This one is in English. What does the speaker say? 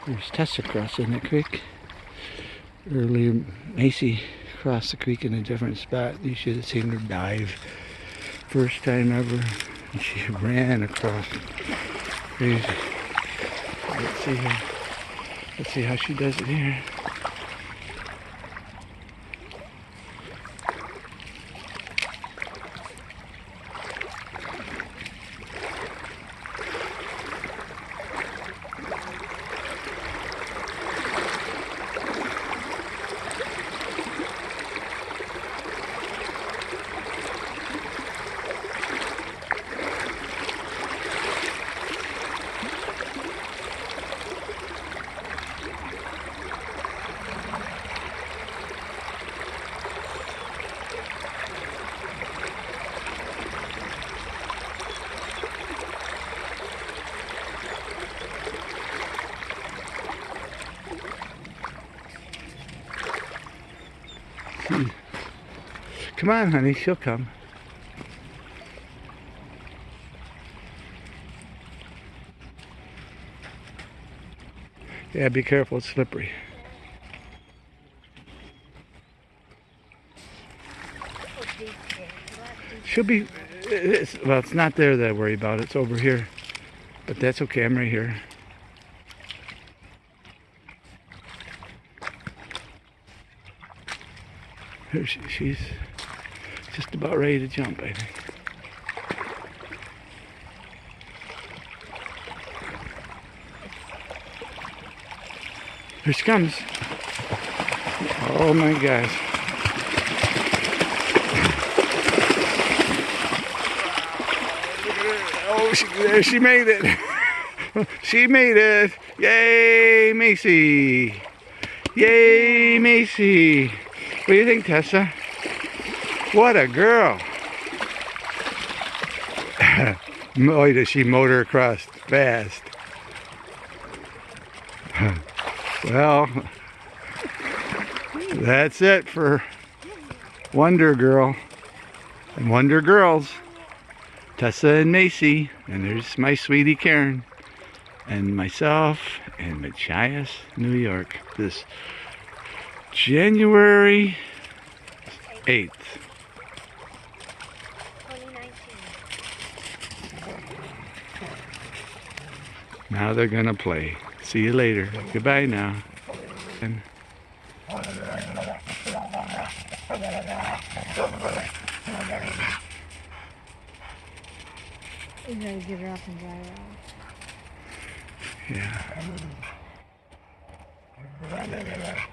There's Tessa crossing the creek. Earlier, Macy crossed the creek in a different spot. You should have seen her dive. First time ever. And she ran across. Crazy. Let's see her. Let's see how she does it here. Come on, honey, she'll come. Yeah, be careful, it's slippery. She'll be, well, it's not there that I worry about, it's over here. But that's okay, I'm right here. Here she's just about ready to jump, I think. Here she comes. Oh my gosh. Oh, there she made it. She made it. Yay, Macy. Yay, Macy. What do you think, Tessa? What a girl. Boy, does she motor across fast. Well, that's it for Wonder Girl and Wonder Girls. Tessa and Macy, and there's my sweetie Karen, and myself in Machias, New York, this January 8th. 2019. Now they're gonna play. See you later. Goodbye now. And you gotta get her up and dry her out. yeah.